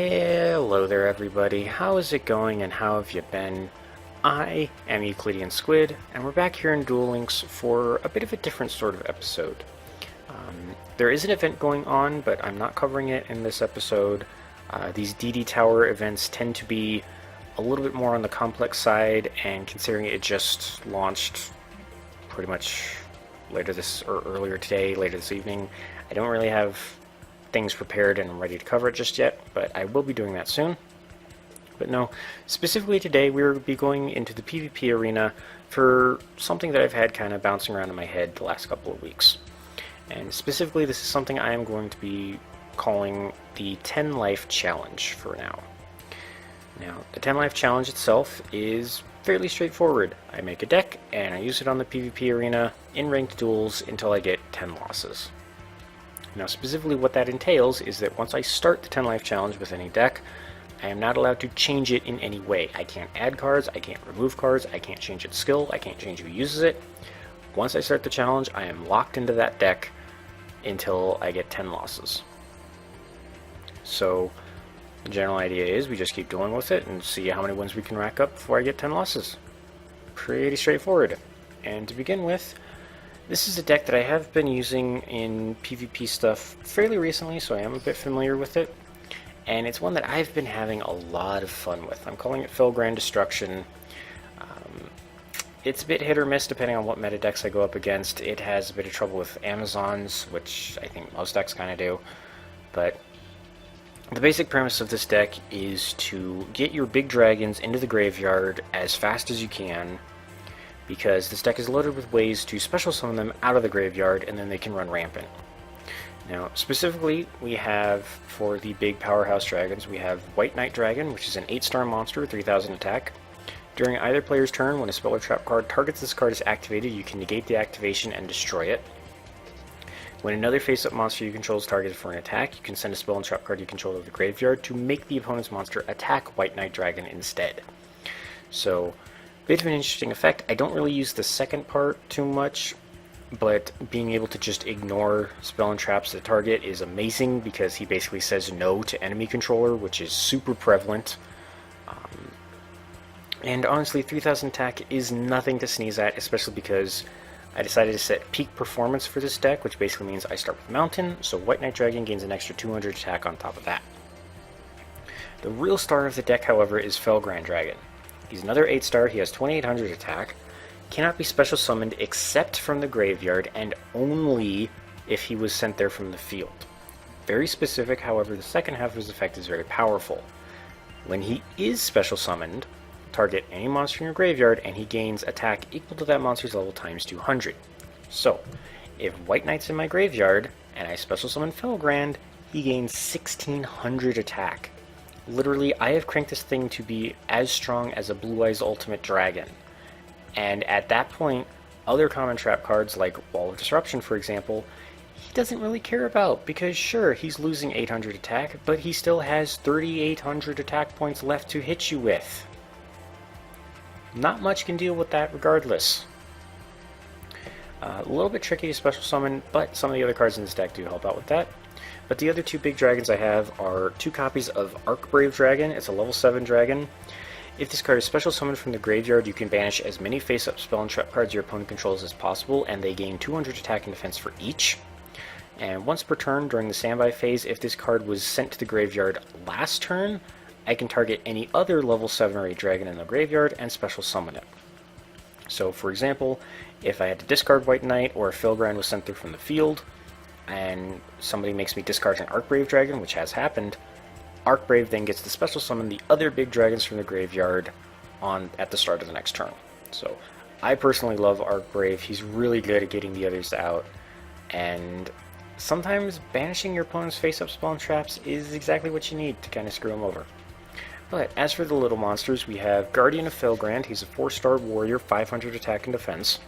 Hello there everybody, how is it going and how have you been? I am EuclideanSqd, and we're back here in Duel Links for a bit of a different sort of episode. There is an event going on, but I'm not covering it in this episode. These DD Tower events tend to be a little bit more on the complex side, and considering it just launched pretty much earlier today, later this evening, I don't really have things prepared and ready to cover it just yet, but I will be doing that soon. But no, specifically today we will be going into the PvP arena for something that I've had kind of bouncing around in my head the last couple of weeks. And specifically this is something I am going to be calling the 10 Life Challenge for now. Now, the 10 Life Challenge itself is fairly straightforward. I make a deck and I use it on the PvP arena in ranked duels until I get 10 losses. Now, specifically what that entails is that once I start the 10 Life Challenge with any deck, I am not allowed to change it in any way. I can't add cards, I can't remove cards, I can't change its skill, I can't change who uses it. Once I start the challenge, I am locked into that deck until I get 10 losses. So, the general idea is we just keep dealing with it and see how many wins we can rack up before I get 10 losses. Pretty straightforward. And to begin with, this is a deck that I have been using in PvP stuff fairly recently, so I am a bit familiar with it. And it's one that I've been having a lot of fun with. I'm calling it Filigrane Destruction. It's a bit hit or miss depending on what meta decks I go up against. It has a bit of trouble with Amazons, which I think most decks kind of do. But the basic premise of this deck is to get your big dragons into the graveyard as fast as you can, because this deck is loaded with ways to special summon them out of the graveyard and then they can run rampant. Now, specifically, we have, for the big powerhouse dragons, we have White Knight Dragon, which is an 8-star monster, 3000 attack. During either player's turn, when a spell or trap card targets this card is activated, you can negate the activation and destroy it. When another face-up monster you control is targeted for an attack, you can send a spell and trap card you control to the graveyard to make the opponent's monster attack White Knight Dragon instead. So, bit of an interesting effect. I don't really use the second part too much, but being able to just ignore spell and traps to target is amazing because he basically says no to enemy controller, which is super prevalent. And honestly, 3000 attack is nothing to sneeze at, especially because I decided to set peak performance for this deck, which basically means I start with Mountain, so White Knight Dragon gains an extra 200 attack on top of that. The real star of the deck, however, is Filigrane Dragon. He's another 8-star, he has 2800 attack, cannot be special summoned except from the graveyard, and only if he was sent there from the field. Very specific, however, the second half of his effect is very powerful. When he is special summoned, target any monster in your graveyard, and he gains attack equal to that monster's level times 200. So, if White Knight's in my graveyard, and I special summon Filigrane, he gains 1600 attack. Literally, I have cranked this thing to be as strong as a Blue Eyes Ultimate Dragon. And at that point, other common trap cards like Wall of Disruption, for example, he doesn't really care about, because sure, he's losing 800 attack, but he still has 3800 attack points left to hit you with. Not much can deal with that regardless. A little bit tricky to special summon, but some of the other cards in this deck do help out with that. But the other two big dragons I have are 2 copies of Archbrave Dragon. It's a level 7 dragon. If this card is special summoned from the graveyard, you can banish as many face-up spell and trap cards your opponent controls as possible, and they gain 200 attack and defense for each. And once per turn during the standby phase, if this card was sent to the graveyard last turn, I can target any other level 7 or 8 dragon in the graveyard and special summon it. So, for example, if I had to discard White Knight, or if Filigrane was sent through from the field, and somebody makes me discard an Archbrave Dragon, which has happened, Archbrave then gets to special summon the other big dragons from the graveyard at the start of the next turn. So, I personally love Archbrave. He's really good at getting the others out, and sometimes banishing your opponent's face-up spell and traps is exactly what you need to kind of screw him over. But as for the little monsters, we have Guardian of Filigrane. He's a 4-star warrior, 500 attack and defense.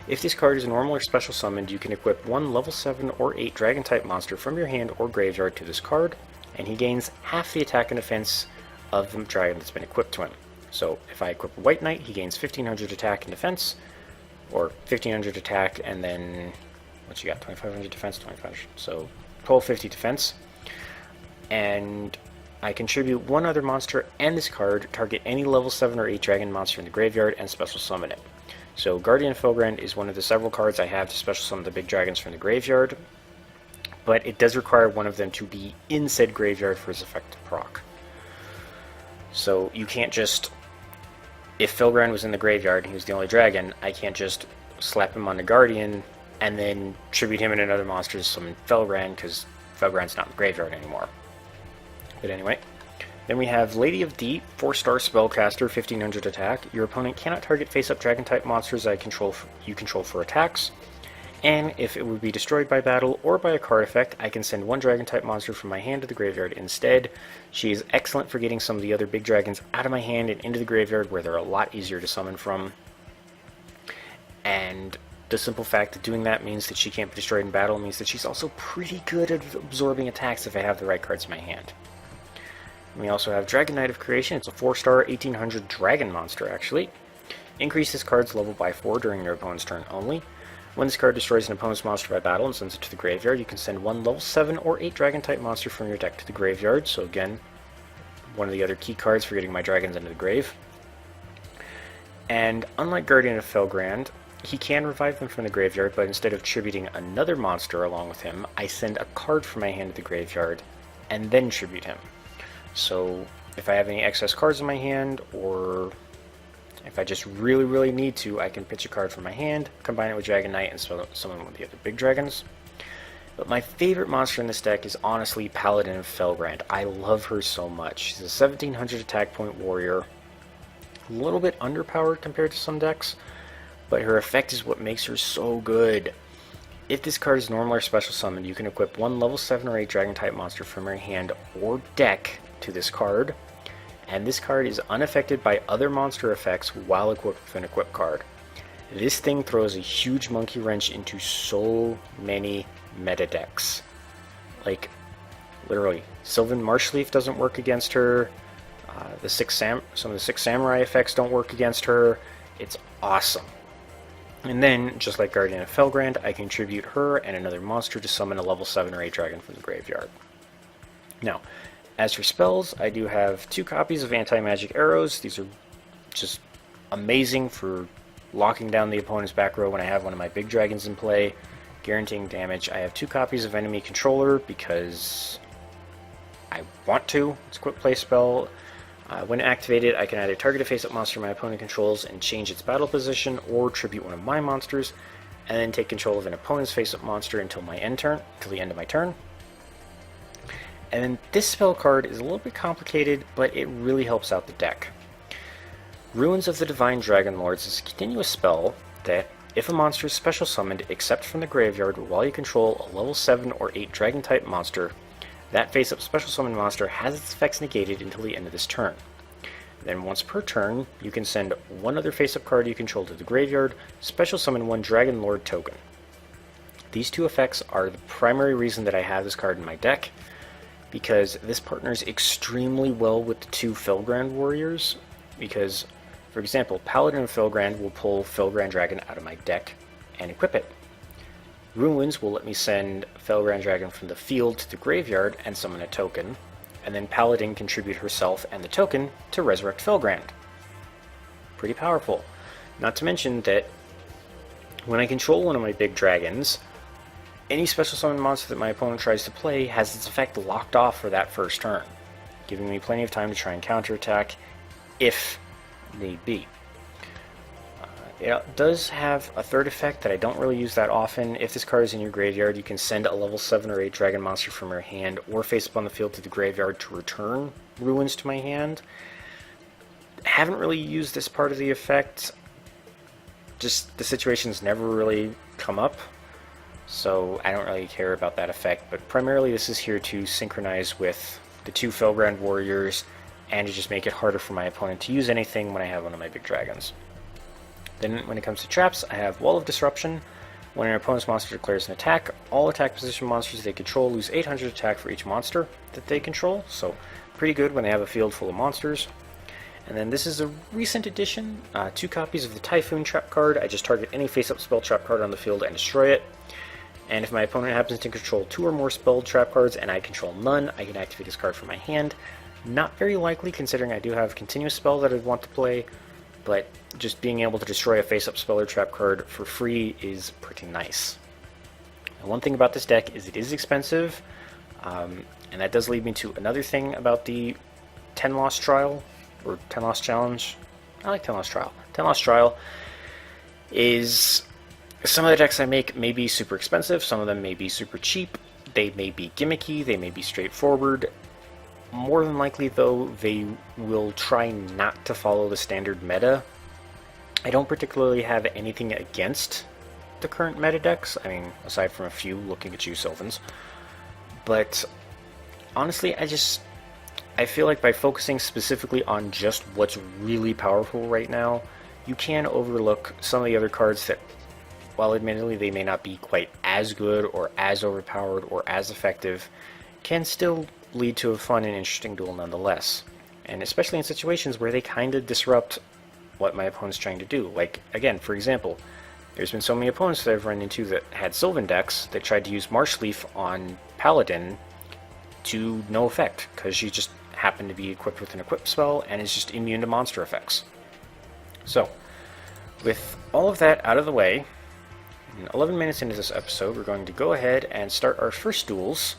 If this card is normal or special summoned, you can equip 1 level 7 or 8 dragon-type monster from your hand or graveyard to this card, and he gains half the attack and defense of the dragon that's been equipped to him. So if I equip a White Knight, he gains 1500 attack and defense, or 1500 attack, and then, what you got, 2500 defense, 2500, so 1250 defense. And I contribute one other monster and this card, target any level 7 or 8 dragon monster in the graveyard, and special summon it. So Guardian of Felgrand is one of the several cards I have to special summon the big dragons from the graveyard, but it does require one of them to be in said graveyard for its effect to proc. So you can't just, if Felgrand was in the graveyard and he was the only dragon, I can't just slap him on the Guardian and then tribute him in another monster to summon Felgrand, because Felgrand's not in the graveyard anymore. But anyway, then we have Lady of Deep, 4-star spellcaster, 1500 attack. Your opponent cannot target face-up dragon-type monsters you control for attacks. And if it would be destroyed by battle or by a card effect, I can send one dragon-type monster from my hand to the graveyard instead. She is excellent for getting some of the other big dragons out of my hand and into the graveyard, where they're a lot easier to summon from. And the simple fact that doing that means that she can't be destroyed in battle means that she's also pretty good at absorbing attacks if I have the right cards in my hand. We also have Dragon Knight of Creation. It's a 4-star 1800 dragon monster, actually. Increase this card's level by 4 during your opponent's turn only. When this card destroys an opponent's monster by battle and sends it to the graveyard, you can send one level 7 or 8 dragon-type monster from your deck to the graveyard. So again, one of the other key cards for getting my dragons into the grave. And unlike Guardian of Felgrand, he can revive them from the graveyard, but instead of tributing another monster along with him, I send a card from my hand to the graveyard and then tribute him. So if I have any excess cards in my hand, or if I just really need to, I can pitch a card from my hand, combine it with Dragon Knight, and summon one of the other big dragons. But my favorite monster in this deck is honestly Paladin of Felgrand. I love her so much. She's a 1700 attack point warrior, a little bit underpowered compared to some decks, but her effect is what makes her so good. If this card is normal or special summoned, you can equip one level 7 or 8 dragon type monster from your hand or deck to this card, and this card is unaffected by other monster effects while equipped with an equip card. This thing throws a huge monkey wrench into so many meta decks. Like, literally, Sylvan Marshleaf doesn't work against her, some of the Six Samurai effects don't work against her. It's awesome. And then, just like Guardian of Felgrand, I can tribute her and another monster to summon a level 7 or 8 dragon from the graveyard. Now, as for spells, I do have 2 copies of Anti-Magic Arrows. These are just amazing for locking down the opponent's back row when I have one of my big dragons in play, guaranteeing damage. I have 2 copies of Enemy Controller because I want to. It's a quick play spell. When activated, I can either target a face-up monster my opponent controls and change its battle position, or tribute one of my monsters, and then take control of an opponent's face-up monster until the end of my turn. And then this spell card is a little bit complicated, but it really helps out the deck. Ruins of the Divine Dragon Lords is a continuous spell that, if a monster is special summoned except from the graveyard while you control a level 7 or 8 dragon-type monster, that face-up special summon monster has its effects negated until the end of this turn. Then once per turn, you can send one other face-up card you control to the graveyard, special summon one Dragon Lord token. These 2 effects are the primary reason that I have this card in my deck, because this partners extremely well with the 2 Felgrand warriors, because, for example, Paladin of Felgrand will pull Felgrand Dragon out of my deck and equip it. Ruins will let me send Felgrand Dragon from the field to the graveyard and summon a token, and then Paladin contribute herself and the token to resurrect Felgrand. Pretty powerful. Not to mention that when I control one of my big dragons, any special summon monster that my opponent tries to play has its effect locked off for that first turn, giving me plenty of time to try and counterattack if need be. It does have a third effect that I don't really use that often. If this card is in your graveyard, you can send a level 7 or 8 dragon monster from your hand or face up on the field to the graveyard to return ruins to my hand. Haven't really used this part of the effect. Just the situation's never really come up, so I don't really care about that effect. But primarily this is here to synchronize with the 2 Felgrand warriors and to just make it harder for my opponent to use anything when I have one of my big dragons. Then when it comes to traps, I have Wall of Disruption. When an opponent's monster declares an attack, all attack position monsters they control lose 800 attack for each monster that they control, so pretty good when they have a field full of monsters. And then this is a recent addition, 2 copies of the Typhoon Trap card. I just target any face-up spell trap card on the field and destroy it. And if my opponent happens to control 2 or more spelled trap cards and I control none, I can activate this card from my hand. Not very likely, considering I do have continuous spell that I'd want to play, but just being able to destroy a face-up spell or trap card for free is pretty nice. And one thing about this deck is it is expensive, and that does lead me to another thing about the 10-loss trial, or 10-loss challenge. I like 10-loss trial. 10-loss trial is some of the decks I make may be super expensive, some of them may be super cheap, they may be gimmicky, they may be straightforward. More than likely, though, they will try not to follow the standard meta. I don't particularly have anything against the current meta decks, I mean, aside from a few, looking at you, Sylvans. But honestly, I feel like by focusing specifically on just what's really powerful right now, you can overlook some of the other cards that, while admittedly they may not be quite as good or as overpowered or as effective, can still lead to a fun and interesting duel nonetheless. And especially in situations where they kind of disrupt what my opponent's trying to do. Like, again, for example, there's been so many opponents that I've run into that had Sylvan decks that tried to use Marshleaf on Paladin to no effect, because she just happened to be equipped with an equip spell and is just immune to monster effects. So, with all of that out of the way, 11 minutes into this episode, we're going to go ahead and start our first duels.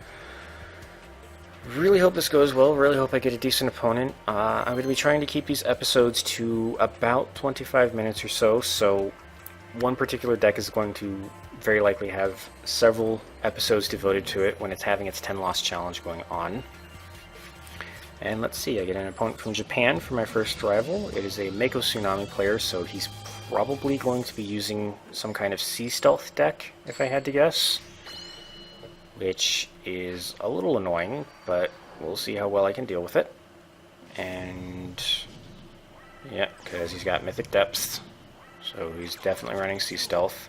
Really hope this goes well, really hope I get a decent opponent. I'm going to be trying to keep these episodes to about 25 minutes or so, so one particular deck is going to very likely have several episodes devoted to it when it's having its 10-loss challenge going on. And let's see, I get an opponent from Japan for my first rival. It is a Mako Tsunami player, so he's probably going to be using some kind of Sea Stealth deck, if I had to guess. Which is a little annoying, but we'll see how well I can deal with it. And yeah, because he's got Mythic Depths, so he's definitely running Sea Stealth.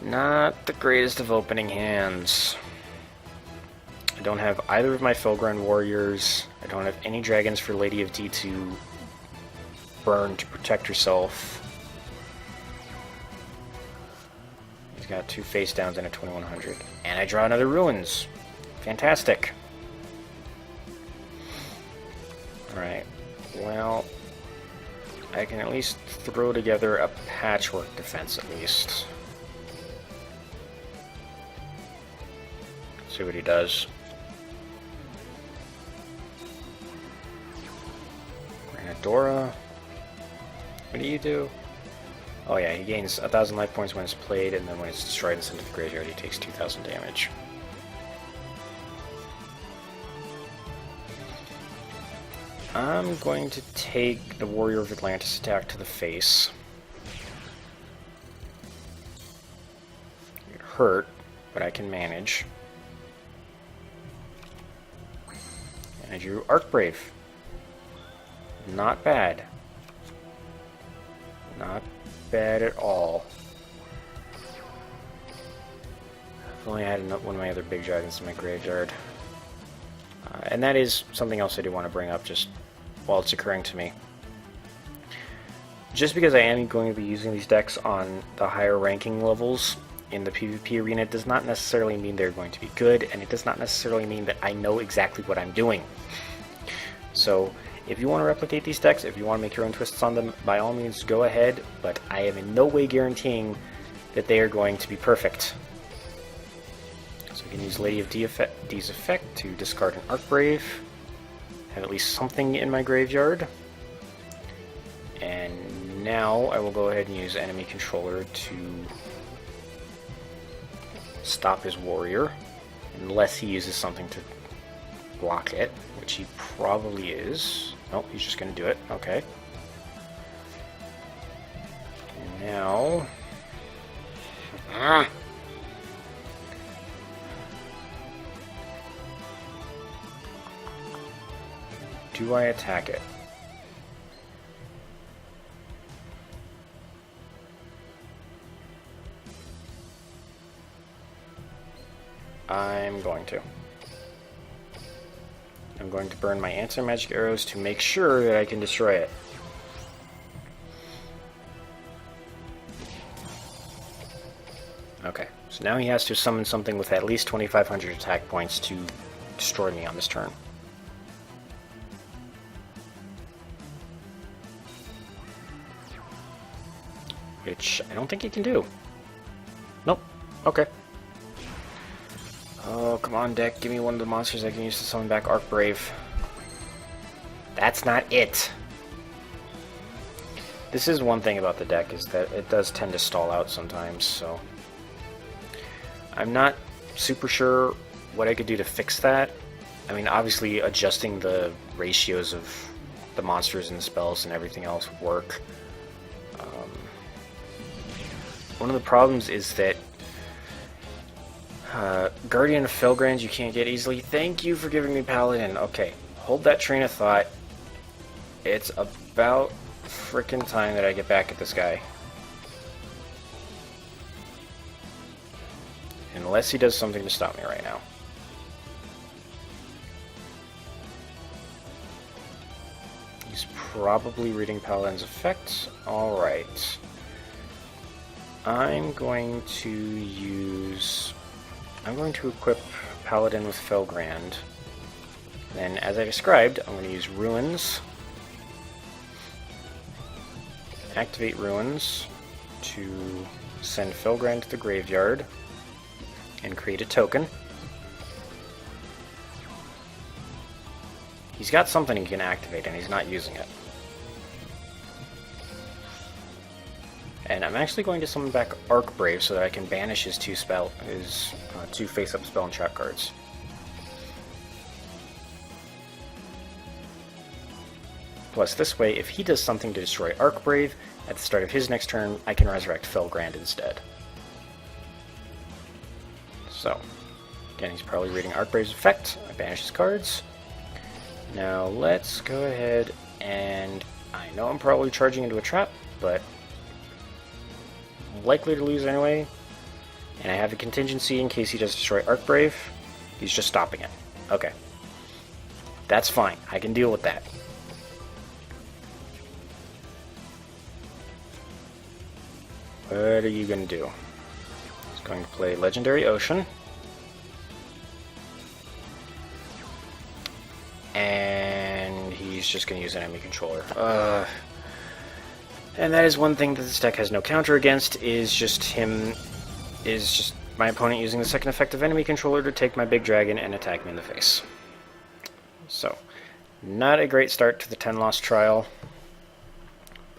Not the greatest of opening hands. I don't have either of my Felgrind Warriors. I don't have any dragons for Lady of D to burn to protect herself. He's got 2 face downs and a 2100. And I draw another Ruins. Fantastic. Alright, well, I can at least throw together a patchwork defense at least. See what he does. Dora, what do you do? Oh yeah, he gains 1,000 life points when it's played, and then when it's destroyed and sent to the graveyard, he takes 2,000 damage. I'm going to take the Warrior of Atlantis attack to the face. It hurt, but I can manage. And I drew Archbrave. Not bad. Not bad at all. I've only had one of my other big dragons in my graveyard. And that is something else I do want to bring up just while it's occurring to me. Just because I am going to be using these decks on the higher ranking levels in the PvP arena does not necessarily mean they're going to be good, and it does not necessarily mean that I know exactly what I'm doing. So, if you want to replicate these decks, if you want to make your own twists on them, by all means go ahead, but I am in no way guaranteeing that they are going to be perfect. So we can use Lady of D's effect to discard an Archbrave, have at least something in my graveyard, and now I will go ahead and use Enemy Controller to stop his Warrior, unless he uses something to block it, which he probably is. Nope, he's just going to do it. Okay. Now... do I attack it? I'm going to. I'm going to burn my anti-magic arrows to make sure that I can destroy it. Okay. So now he has to summon something with at least 2,500 attack points to destroy me on this turn. Which I don't think he can do. Nope. Okay. Oh, come on, deck. Give me one of the monsters I can use to summon back Arcbrave. That's not it. This is one thing about the deck, is that it does tend to stall out sometimes, so... I'm not super sure what I could do to fix that. I mean, obviously adjusting the ratios of the monsters and the spells and everything else would work. One of the problems is that Guardian of Felgrand you can't get easily. Thank you for giving me Paladin. Okay, hold that train of thought. It's about frickin' time that I get back at this guy. Unless he does something to stop me right now. He's probably reading Paladin's effect. Alright. I'm going to equip Paladin with Felgrand. Then, as I described, I'm going to use Ruins. Activate Ruins to send Felgrand to the graveyard and create a token. He's got something he can activate and he's not using it. And I'm actually going to summon back Arcbrave so that I can banish his two face-up spell and trap cards. Plus, this way, if he does something to destroy Arcbrave, at the start of his next turn, I can resurrect Felgrand instead. So, again, he's probably reading Arcbrave's effect. I banish his cards. Now, let's go ahead and... I know I'm probably charging into a trap, but... I'm likely to lose anyway. And I have a contingency in case he does destroy Arcbrave. He's just stopping it. Okay. That's fine. I can deal with that. What are you going to do? He's going to play Legendary Ocean. And he's just going to use an enemy controller. And that is one thing that this deck has no counter against, is just my opponent using the second effect of enemy controller to take my big dragon and attack me in the face. So, not a great start to the 10-loss trial,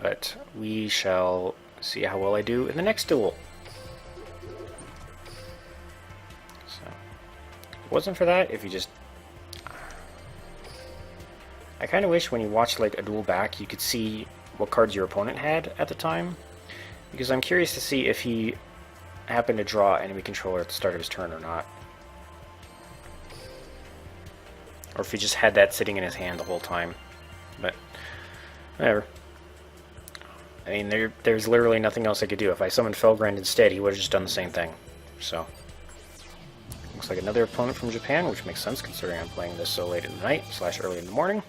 but we shall see how well I do in the next duel. So, if it wasn't for that, if you just... I kind of wish when you watch like a duel back, you could see what cards your opponent had at the time, because I'm curious to see if he happened to draw enemy controller at the start of his turn or not. Or if he just had that sitting in his hand the whole time. But, whatever. I mean, there's literally nothing else I could do. If I summoned Felgrand instead, he would have just done the same thing. So, looks like another opponent from Japan, which makes sense considering I'm playing this so late at night / early in the morning.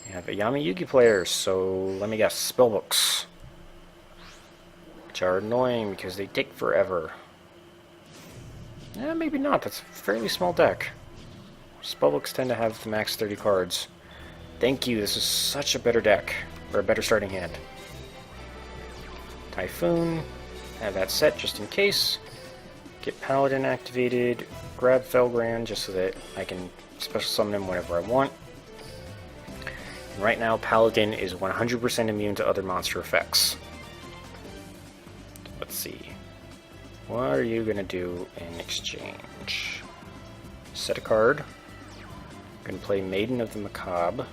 We have a Yami Yugi player, so let me guess, spellbooks. Which are annoying because they take forever. Maybe not, that's a fairly small deck. Spellbooks tend to have the max 30 cards. Thank you, this is such a better deck, or a better starting hand. Typhoon, have that set just in case. Get Paladin activated, grab Felgrand just so that I can special summon him whenever I want. And right now, Paladin is 100% immune to other monster effects. Let's see. What are you going to do in exchange? Set a card. I'm going to play Maiden of the Macabre.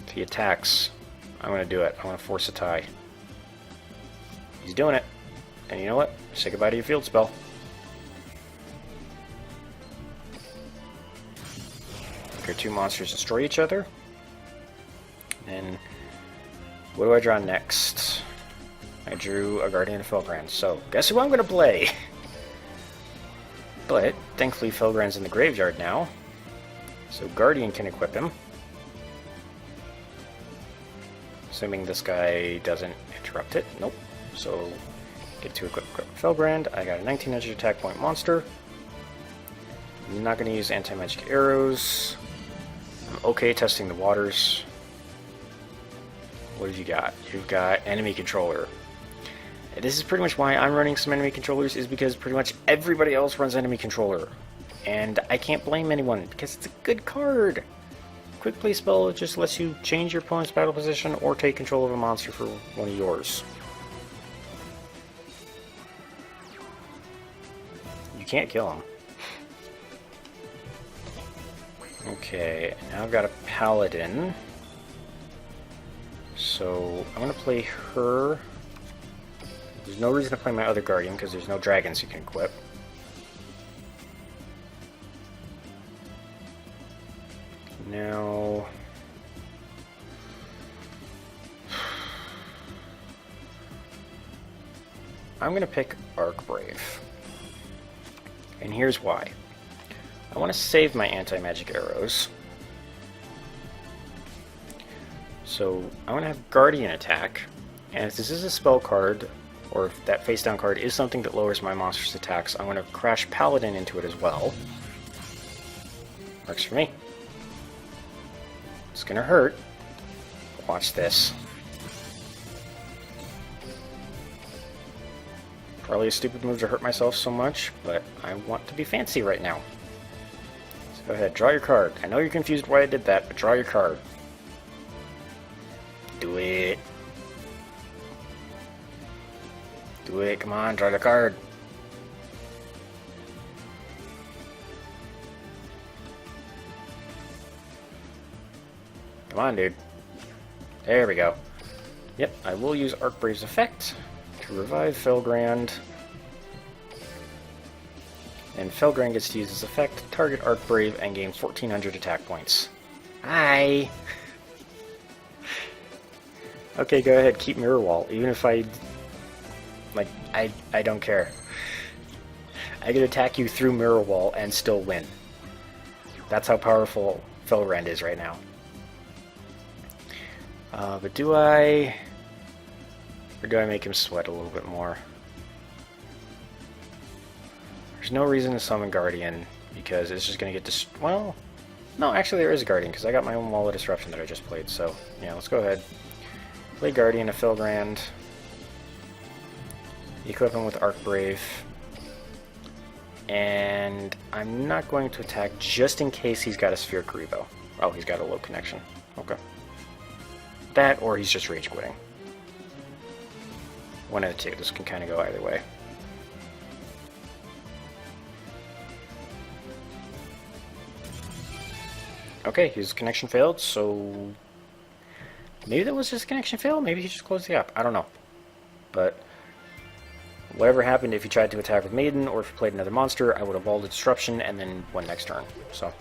If he attacks, I'm going to do it. I want to force a tie. He's doing it. And you know what? Say goodbye to your field spell. Our two monsters destroy each other. And what do I draw next? I drew a Guardian of Felgrand. So, guess who I'm going to play? But, thankfully Felgrand's in the graveyard now. So Guardian can equip him. Assuming this guy doesn't interrupt it. Nope. So, get to equip Felgrand. I got a 1900 attack point monster. I'm not going to use anti-magic arrows. I'm okay testing the waters. What have you got? You've got enemy controller. And this is pretty much why I'm running some enemy controllers, is because pretty much everybody else runs enemy controller. And I can't blame anyone, because it's a good card. Quick play spell just lets you change your opponent's battle position or take control of a monster for one of yours. You can't kill him. Okay, now I've got a paladin. So I'm going to play her. There's no reason to play my other guardian because there's no dragons you can equip. Now, I'm going to pick Arcbrave. And here's why. I want to save my anti-magic arrows. So I'm going to have Guardian attack. And if this is a spell card, or if that face down card is something that lowers my monster's attacks, I'm going to crash Paladin into it as well. Works for me. It's gonna hurt. Watch this. Probably a stupid move to hurt myself so much, but I want to be fancy right now. So go ahead, draw your card. I know you're confused why I did that, but draw your card. Do it. Do it, come on, draw the card. Come on, dude. There we go. Yep, I will use Arcbrave's effect to revive Felgrand. And Felgrand gets to use his effect, target Arcbrave, and gain 1400 attack points. Hi! Okay, go ahead, keep Mirror Wall. Even if I don't care. I can attack you through Mirror Wall and still win. That's how powerful Felgrand is right now. But do I... Or do I make him sweat a little bit more? There's no reason to summon Guardian, because it's just going to get well, no, actually there is a Guardian, because I got my own Wall of Disruption that I just played, so, yeah, let's go ahead. Play Guardian of Felgrand. Equip him with Arcbrave. And I'm not going to attack just in case he's got a Sphere Karibo. Oh, he's got a low connection. Okay. That, or he's just rage quitting. One of the two. This can kind of go either way. Okay, his connection failed, so... Maybe that was his connection fail? Maybe he just closed the app. I don't know. But... whatever happened, if he tried to attack with Maiden, or if he played another monster, I would have walled a Disruption and then won next turn. So...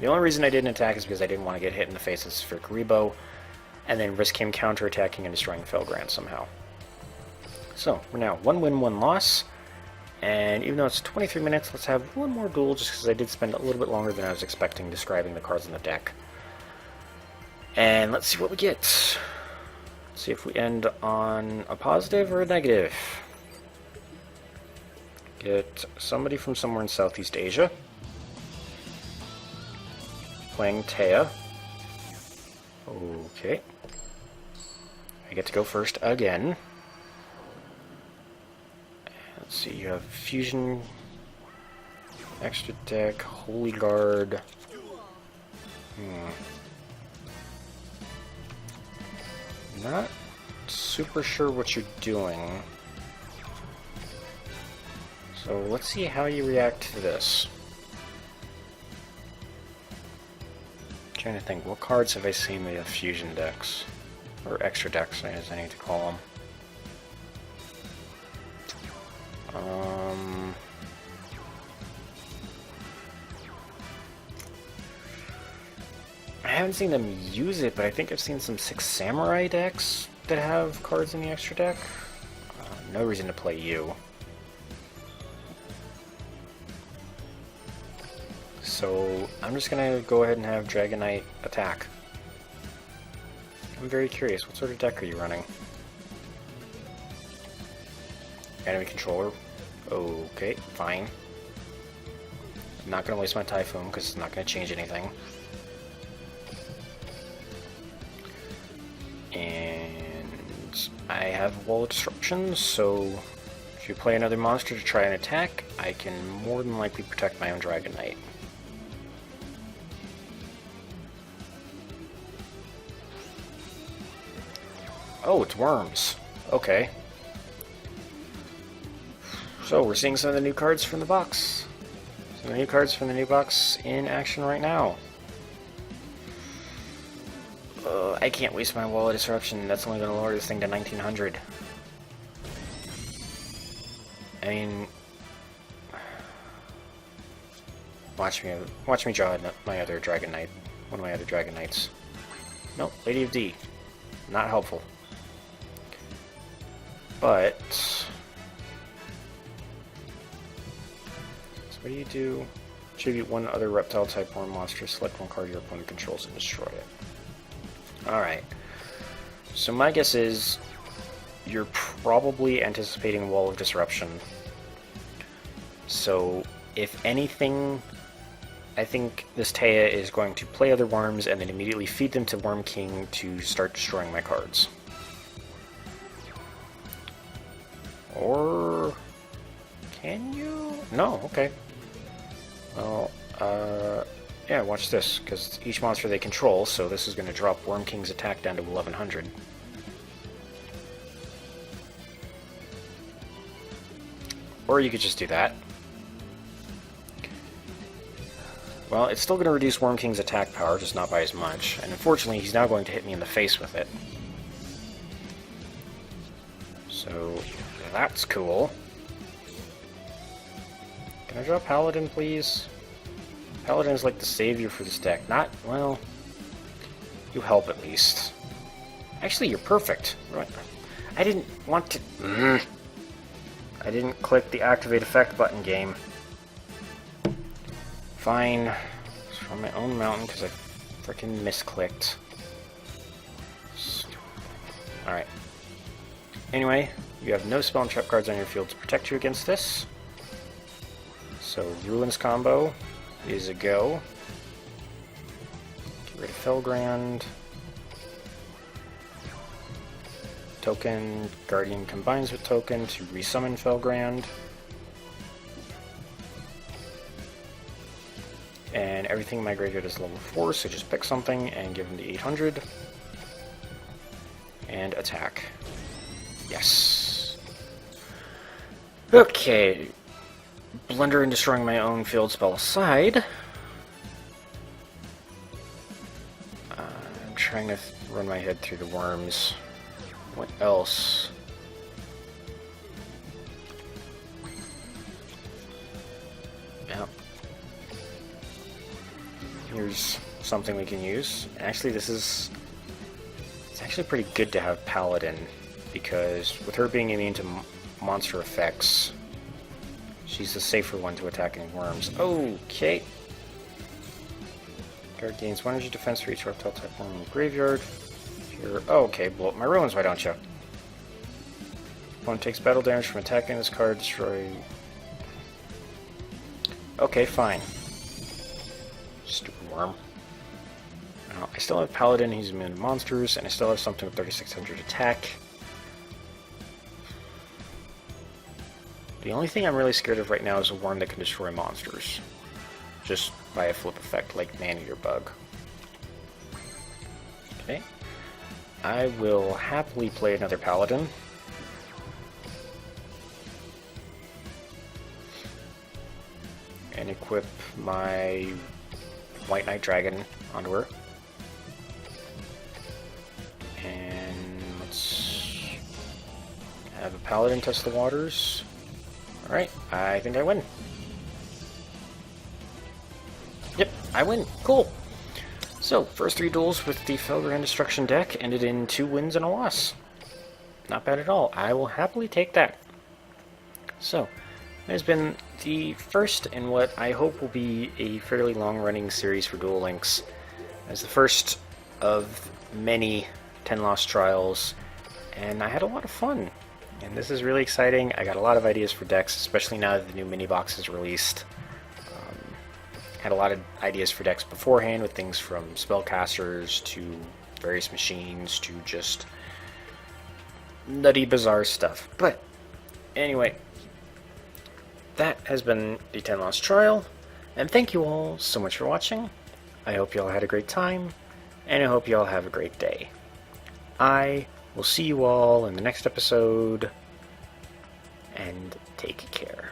the only reason I didn't attack is because I didn't want to get hit in the face with Sphere Karibo, and then risk him counterattacking and destroying Felgrand somehow. So, we're now 1 win, 1 loss, and even though it's 23 minutes, let's have one more duel, just because I did spend a little bit longer than I was expecting describing the cards in the deck. And let's see what we get. Let's see if we end on a positive or a negative. Get somebody from somewhere in Southeast Asia. Playing Taya. Okay. I get to go first again. Let's see, you have Fusion, Extra Deck, Holy Guard. Not super sure what you're doing. So let's see how you react to this. Trying to think, what cards have I seen that have fusion decks? Or extra decks, as I need to call them. I haven't seen them use it, but I think I've seen some Six Samurai decks that have cards in the extra deck. No reason to play you. So I'm just gonna go ahead and have Dragon Knight attack. I'm very curious. What sort of deck are you running? Enemy controller. Okay, fine. I'm not going to waste my Typhoon because it's not going to change anything. And I have Wall of Disruption, so if you play another monster to try and attack, I can more than likely protect my own Dragon Knight. Oh, it's worms. Okay. So, we're seeing some of the new cards from the box. Some of the new cards from the new box in action right now. I can't waste my Wall of Disruption. That's only going to lower this thing to 1900. I mean... Watch me draw my other Dragon Knight. One of my other Dragon Knights. Nope, Lady of D. Not helpful. But... So what do you do? Tribute one other reptile-type worm monster, select one card your opponent controls, and destroy it. Alright. So my guess is you're probably anticipating Wall of Disruption. So, if anything, I think this Taya is going to play other worms and then immediately feed them to Worm King to start destroying my cards. Or... can you? No, okay. Well, yeah, watch this, because each monster they control, so this is going to drop Worm King's attack down to 1100. Or you could just do that. Well, it's still going to reduce Worm King's attack power, just not by as much, and unfortunately he's now going to hit me in the face with it. So, that's cool. Can I draw Paladin, please? Paladin's like the savior for this deck. Not, well... you help at least. Actually, you're perfect. Right. I didn't want to... I didn't click the activate effect button, game. Fine. It's from my own mountain because I freaking misclicked. Alright. Anyway, you have no spell and trap cards on your field to protect you against this. So, Ruins combo is a go. Get rid of Felgrand. Token, Guardian combines with token to resummon Felgrand. And everything in my graveyard is level 4, so just pick something and give them the 800. And attack. Yes. Okay. Blunder in destroying my own field spell aside. I'm trying to run my head through the worms. What else? Yep. Here's something we can use. Actually, it's actually pretty good to have Paladin, because with her being immune to monster effects, she's the safer one to attacking worms. Okay. Card gains 1 energy defense for each reptile type worm in the graveyard. Here, okay, blow up my ruins, why don't you? Opponent takes battle damage from attacking this card, destroy... Okay, fine. Stupid worm. Now, I still have Paladin, he's immune to monsters, and I still have something with 3600 attack. The only thing I'm really scared of right now is a worm that can destroy monsters. Just by a flip effect, like Man-Eater Bug. Okay. I will happily play another Paladin. And equip my White Knight Dragon onto her. And let's have a Paladin test the waters. Alright, I think I win. Yep, I win. Cool. So, first 3 duels with the Felgrand Destruction deck ended in 2 wins and a loss. Not bad at all. I will happily take that. So, it has been the first in what I hope will be a fairly long-running series for Duel Links, as the first of many 10 lost trials, and I had a lot of fun. And this is really exciting. I got a lot of ideas for decks, especially now that the new mini box is released. Had a lot of ideas for decks beforehand, with things from spellcasters to various machines to just nutty, bizarre stuff. But anyway, that has been the 10 Lost Trial, and thank you all so much for watching. I hope you all had a great time, and I hope you all have a great day. I will see you all in the next episode, and take care.